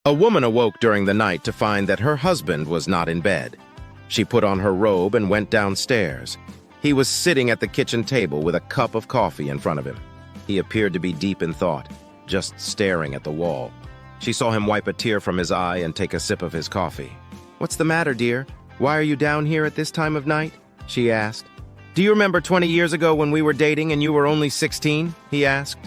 A woman awoke during the night to find that her husband was not in bed. She put on her robe and went downstairs. He was sitting at the kitchen table with a cup of coffee in front of him. He appeared to be deep in thought, just staring at the wall. She saw him wipe a tear from his eye and take a sip of his coffee. "What's the matter, dear? Why are you down here at this time of night?" she asked. "Do you remember 20 years ago when we were dating and you were only 16? He asked.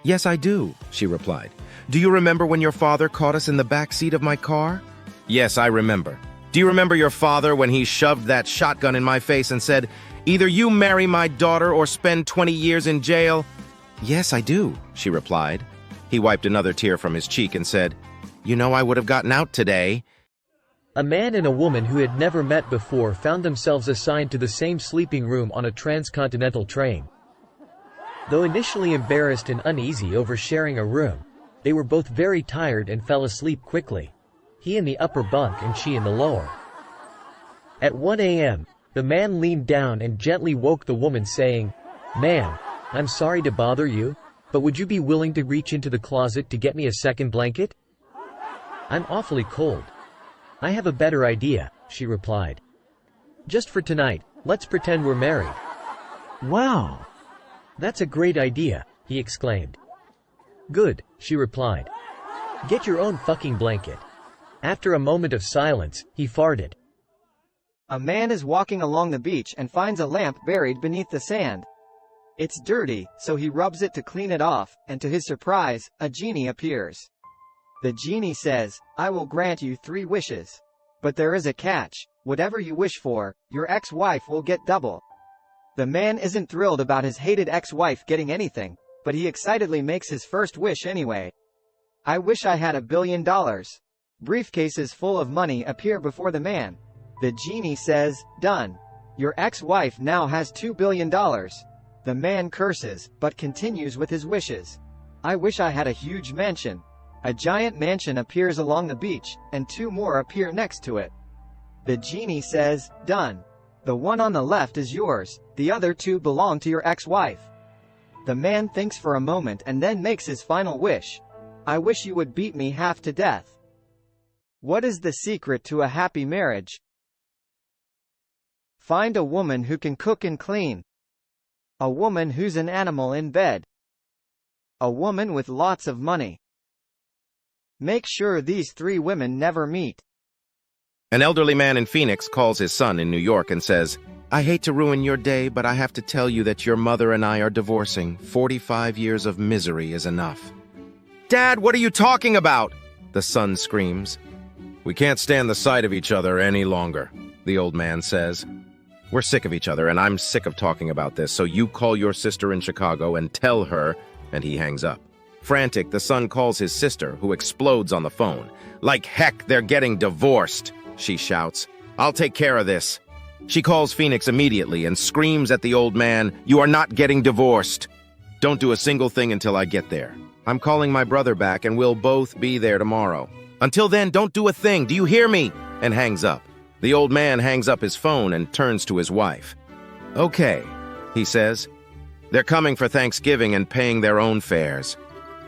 "Yes, I do," she replied. "Do you remember when your father caught us in the back seat of my car?" "Yes, I remember. Do you remember your father when he shoved that shotgun in my face and said, 'Either you marry my daughter or spend 20 years in jail'?" "Yes, I do," she replied. He wiped another tear from his cheek and said, "You know, I would have gotten out today." A man and a woman who had never met before found themselves assigned to the same sleeping room on a transcontinental train. Though initially embarrassed and uneasy over sharing a room, they were both very tired and fell asleep quickly. He in the upper bunk and she in the lower. At 1 a.m., the man leaned down and gently woke the woman, saying, "Ma'am, I'm sorry to bother you, but would you be willing to reach into the closet to get me a second blanket? I'm awfully cold." "I have a better idea," she replied. "Just for tonight, let's pretend we're married." "Wow! That's a great idea," he exclaimed. "Good," she replied. "Get your own fucking blanket." After a moment of silence, he farted. A man is walking along the beach and finds a lamp buried beneath the sand. It's dirty, so he rubs it to clean it off, and to his surprise, a genie appears. The genie says, "I will grant you 3 wishes. But there is a catch. Whatever you wish for, your ex-wife will get double." The man isn't thrilled about his hated ex-wife getting anything, but he excitedly makes his first wish anyway. "I wish I had $1 billion. Briefcases full of money appear before the man. The genie says, "Done. Your ex-wife now has $2 billion. The man curses, but continues with his wishes. "I wish I had a huge mansion." A giant mansion appears along the beach, and 2 more appear next to it. The genie says, "Done. The one on the left is yours, the other 2 belong to your ex-wife." The man thinks for a moment and then makes his final wish. "I wish you would beat me half to death." What is the secret to a happy marriage? Find a woman who can cook and clean. A woman who's an animal in bed. A woman with lots of money. Make sure these 3 women never meet. An elderly man in Phoenix calls his son in New York and says, "I hate to ruin your day, but I have to tell you that your mother and I are divorcing. 45 years of misery is enough." "Dad, what are you talking about?" the son screams. "We can't stand the sight of each other any longer," the old man says. "We're sick of each other, and I'm sick of talking about this, so you call your sister in Chicago and tell her," and he hangs up. Frantic, the son calls his sister, who explodes on the phone. "Like heck, they're getting divorced," she shouts. "I'll take care of this." She calls Phoenix immediately and screams at the old man, "You are not getting divorced. Don't do a single thing until I get there. I'm calling my brother back and we'll both be there tomorrow. Until then, don't do a thing, do you hear me?" and hangs up. The old man hangs up his phone and turns to his wife. "Okay," he says. "They're coming for Thanksgiving and paying their own fares.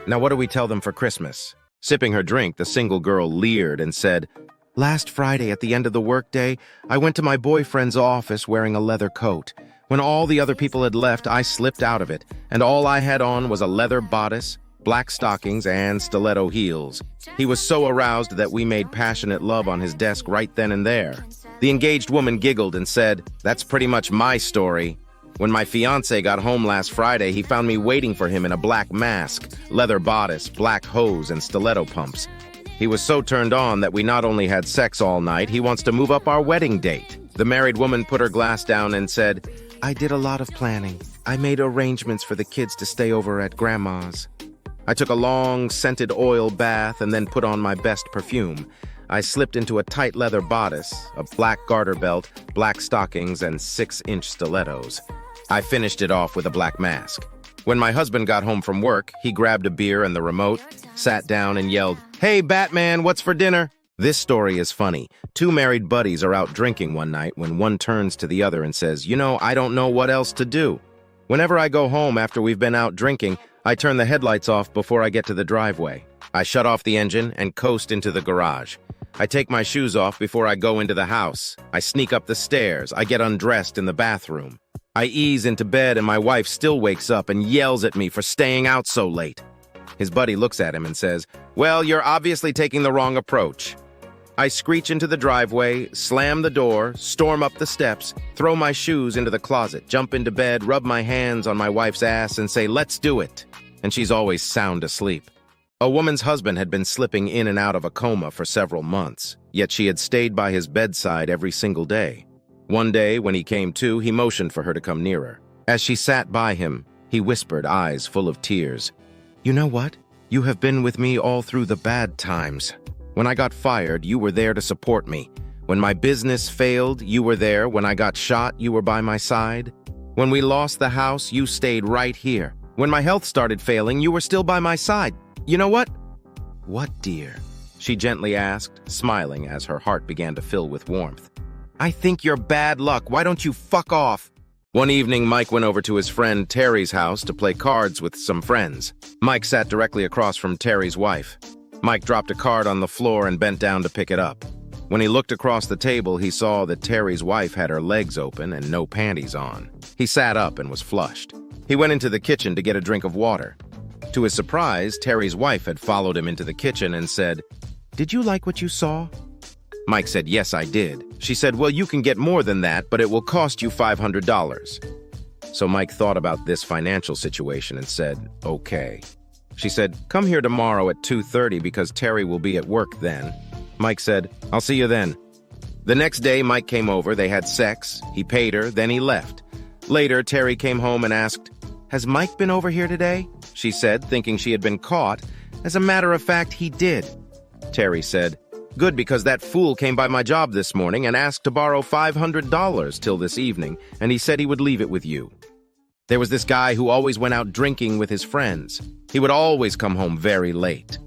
Now what do we tell them for Christmas?" Sipping her drink, the single girl leered and said, "Last Friday at the end of the workday, I went to my boyfriend's office wearing a leather coat. When all the other people had left, I slipped out of it, and all I had on was a leather bodice, black stockings, and stiletto heels. He was so aroused that we made passionate love on his desk right then and there." The engaged woman giggled and said, "That's pretty much my story. When my fiancé got home last Friday, he found me waiting for him in a black mask, leather bodice, black hose, and stiletto pumps. He was so turned on that we not only had sex all night, he wants to move up our wedding date." The married woman put her glass down and said, "I did a lot of planning. I made arrangements for the kids to stay over at Grandma's. I took a long, scented oil bath and then put on my best perfume. I slipped into a tight leather bodice, a black garter belt, black stockings, and 6-inch stilettos. I finished it off with a black mask. When my husband got home from work, he grabbed a beer and the remote, sat down and yelled, 'Hey, Batman, what's for dinner?' This story is funny. 2 married buddies are out drinking one night when one turns to the other and says, 'You know, I don't know what else to do. Whenever I go home after we've been out drinking, I turn the headlights off before I get to the driveway. I shut off the engine and coast into the garage. I take my shoes off before I go into the house. I sneak up the stairs. I get undressed in the bathroom. I ease into bed and my wife still wakes up and yells at me for staying out so late. His buddy looks at him and says, "Well, you're obviously taking the wrong approach." I screech into the driveway, slam the door, storm up the steps, throw my shoes into the closet, jump into bed, rub my hands on my wife's ass and say, "Let's do it." And she's always sound asleep. A woman's husband had been slipping in and out of a coma for several months, yet she had stayed by his bedside every single day. One day, when he came to, he motioned for her to come nearer. As she sat by him, he whispered, eyes full of tears, "You know what? You have been with me all through the bad times. When I got fired, you were there to support me. When my business failed, you were there. When I got shot, you were by my side. When we lost the house, you stayed right here. When my health started failing, you were still by my side. You know what?" "What, dear?" she gently asked, smiling as her heart began to fill with warmth. "I think you're bad luck. Why don't you fuck off?" One evening, Mike went over to his friend Terry's house to play cards with some friends. Mike sat directly across from Terry's wife. Mike dropped a card on the floor and bent down to pick it up. When he looked across the table, he saw that Terry's wife had her legs open and no panties on. He sat up and was flushed. He went into the kitchen to get a drink of water. To his surprise, Terry's wife had followed him into the kitchen and said, "Did you like what you saw?" Mike said, "Yes, I did." She said, "Well, you can get more than that, but it will cost you $500. So Mike thought about this financial situation and said, "Okay." She said, "Come here tomorrow at 2:30 because Terry will be at work then." Mike said, "I'll see you then." The next day, Mike came over, they had sex, he paid her, then he left. Later, Terry came home and asked, "Has Mike been over here today?" She said, thinking she had been caught. As a matter of fact, he did. Terry said, "Good, because that fool came by my job this morning and asked to borrow $500 till this evening, and he said he would leave it with you." There was this guy who always went out drinking with his friends. He would always come home very late.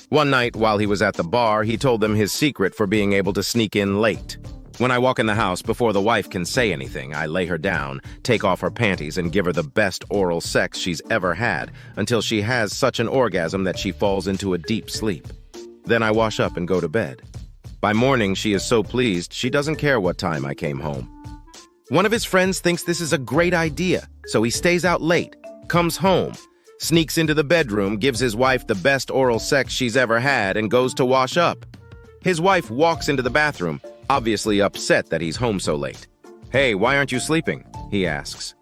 One night, while he was at the bar, he told them his secret for being able to sneak in late. "When I walk in the house, before the wife can say anything, I lay her down, take off her panties, and give her the best oral sex she's ever had until she has such an orgasm that she falls into a deep sleep. Then I wash up and go to bed. By morning, she is so pleased, she doesn't care what time I came home." One of his friends thinks this is a great idea, so he stays out late, comes home, sneaks into the bedroom, gives his wife the best oral sex she's ever had, and goes to wash up. His wife walks into the bathroom, obviously upset that he's home so late. "Hey, why aren't you sleeping?" he asks.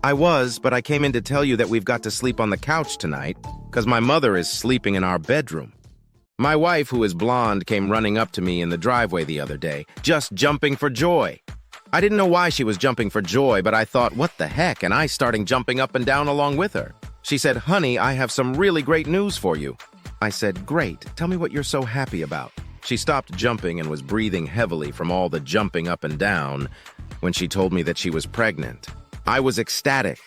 "I was, but I came in to tell you that we've got to sleep on the couch tonight, because my mother is sleeping in our bedroom." My wife, who is blonde, came running up to me in the driveway the other day, just jumping for joy. I didn't know why she was jumping for joy, but I thought, what the heck, and I starting jumping up and down along with her. She said, "Honey, I have some really great news for you." I said, "Great, tell me what you're so happy about." She stopped jumping and was breathing heavily from all the jumping up and down when she told me that she was pregnant. I was ecstatic.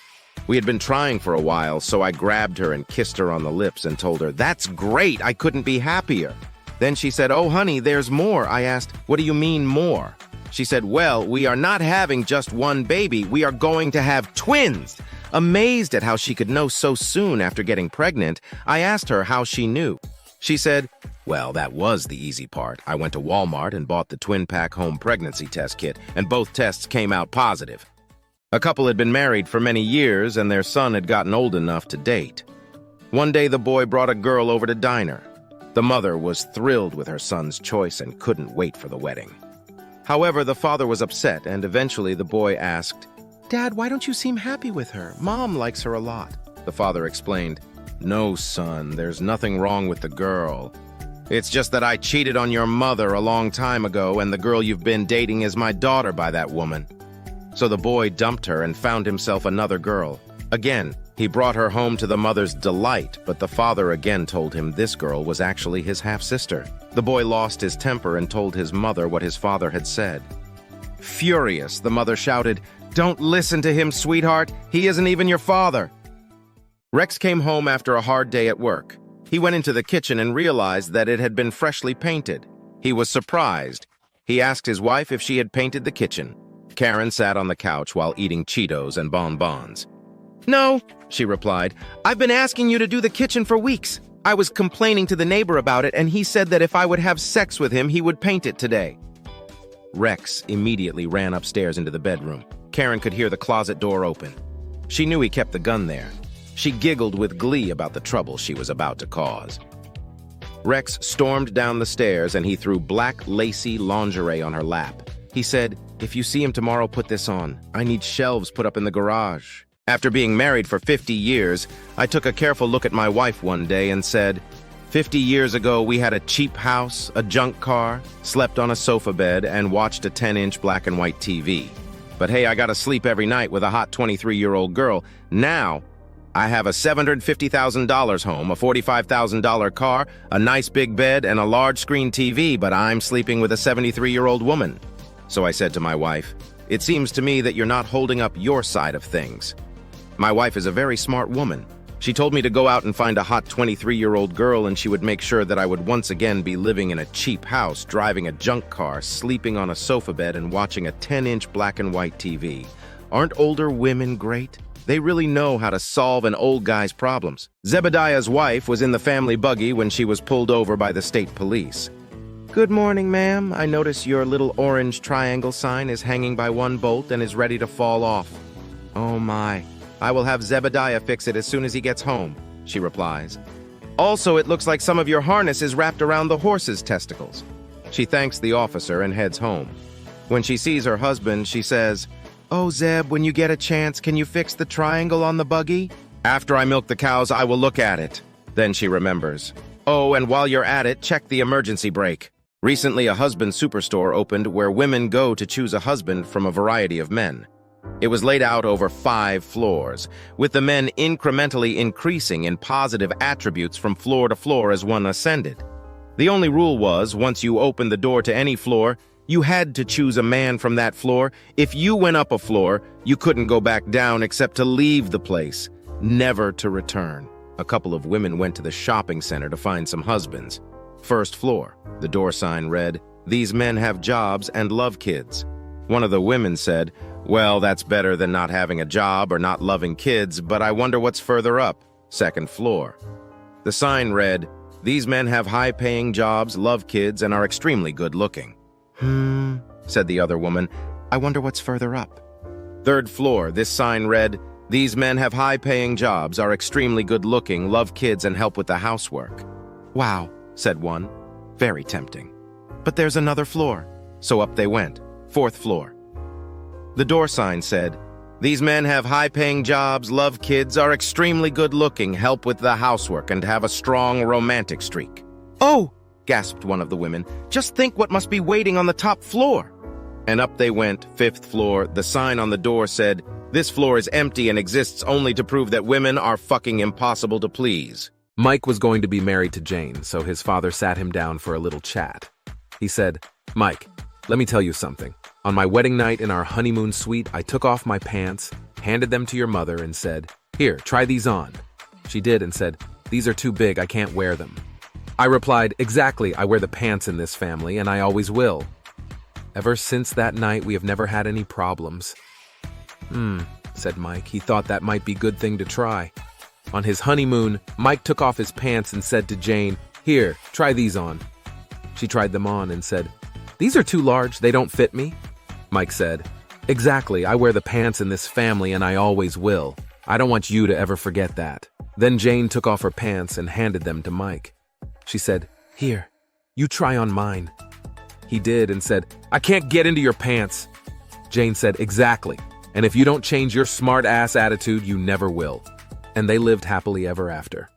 We had been trying for a while, so I grabbed her and kissed her on the lips and told her, "That's great, I couldn't be happier." Then she said, "Oh, honey, there's more." I asked, "What do you mean more?" She said, "Well, we are not having just one baby, we are going to have twins." Amazed at how she could know so soon after getting pregnant, I asked her how she knew. She said, "Well, that was the easy part. I went to Walmart and bought the twin-pack home pregnancy test kit, and both tests came out positive." A couple had been married for many years, and their son had gotten old enough to date. One day, the boy brought a girl over to dine her. The mother was thrilled with her son's choice and couldn't wait for the wedding. However, the father was upset, and eventually the boy asked, "Dad, why don't you seem happy with her? Mom likes her a lot." The father explained, "No, son, there's nothing wrong with the girl. It's just that I cheated on your mother a long time ago, and the girl you've been dating is my daughter by that woman." So the boy dumped her and found himself another girl. Again, he brought her home to the mother's delight, but the father again told him this girl was actually his half-sister. The boy lost his temper and told his mother what his father had said. Furious, the mother shouted, "Don't listen to him, sweetheart. He isn't even your father." Rex came home after a hard day at work. He went into the kitchen and realized that it had been freshly painted. He was surprised. He asked his wife if she had painted the kitchen. Karen sat on the couch while eating Cheetos and bonbons. No, she replied. I've been asking you to do the kitchen for weeks. I was complaining to the neighbor about it, and he said that if I would have sex with him, he would paint it today. Rex immediately ran upstairs into the bedroom. Karen could hear the closet door open. She knew he kept the gun there. She giggled with glee about the trouble she was about to cause. Rex stormed down the stairs and he threw black, lacy lingerie on her lap. He said, "If you see him tomorrow, put this on. I need shelves put up in the garage." After being married for 50 years, I took a careful look at my wife one day and said, 50 years ago, we had a cheap house, a junk car, slept on a sofa bed, and watched a 10-inch black and white TV. But hey, I gotta sleep every night with a hot 23-year-old girl. Now, I have a $750,000 home, a $45,000 car, a nice big bed, and a large screen TV, but I'm sleeping with a 73-year-old woman. So I said to my wife, "It seems to me that you're not holding up your side of things." My wife is a very smart woman. She told me to go out and find a hot 23-year-old girl, and she would make sure that I would once again be living in a cheap house, driving a junk car, sleeping on a sofa bed, and watching a 10-inch black and white TV. Aren't older women great? They really know how to solve an old guy's problems. Zebediah's wife was in the family buggy when she was pulled over by the state police. "Good morning, ma'am. I notice your little orange triangle sign is hanging by one bolt and is ready to fall off." "Oh my. I will have Zebediah fix it as soon as he gets home," she replies. "Also, it looks like some of your harness is wrapped around the horse's testicles." She thanks the officer and heads home. When she sees her husband, she says, "Oh, Zeb, when you get a chance, can you fix the triangle on the buggy?" "After I milk the cows, I will look at it." Then she remembers. "Oh, and while you're at it, check the emergency brake." Recently, a husband superstore opened where women go to choose a husband from a variety of men. It was laid out over 5 floors, with the men incrementally increasing in positive attributes from floor to floor as one ascended. The only rule was, once you opened the door to any floor, you had to choose a man from that floor. If you went up a floor, you couldn't go back down except to leave the place, never to return. A couple of women went to the shopping center to find some husbands. First floor, the door sign read, "These men have jobs and love kids." One of the women said, "Well, that's better than not having a job or not loving kids, but I wonder what's further up." Second floor. The sign read, "These men have high-paying jobs, love kids, and are extremely good-looking." Said the other woman, "I wonder what's further up." Third floor, this sign read, "These men have high-paying jobs, are extremely good-looking, love kids, and help with the housework." "Wow," said one. "Very tempting. But there's another floor." So up they went. Fourth floor. The door sign said, "These men have high-paying jobs, love kids, are extremely good-looking, help with the housework, and have a strong romantic streak." "Oh!" gasped one of the women. "Just think what must be waiting on the top floor." And up they went, 5th floor. The sign on the door said, "This floor is empty and exists only to prove that women are fucking impossible to please." Mike was going to be married to Jane, so his father sat him down for a little chat. He said, "Mike, let me tell you something. On my wedding night in our honeymoon suite, I took off my pants, handed them to your mother, and said, 'Here, try these on.' She did and said, 'These are too big, I can't wear them.' I replied, 'Exactly, I wear the pants in this family, and I always will.' Ever since that night, we have never had any problems." Said Mike. He thought that might be a good thing to try. On his honeymoon, Mike took off his pants and said to Jane, "Here, try these on." She tried them on and said, "These are too large, they don't fit me." Mike said, "Exactly, I wear the pants in this family and I always will. I don't want you to ever forget that." Then Jane took off her pants and handed them to Mike. She said, "Here, you try on mine." He did and said, "I can't get into your pants." Jane said, "Exactly, and if you don't change your smart-ass attitude, you never will." And they lived happily ever after.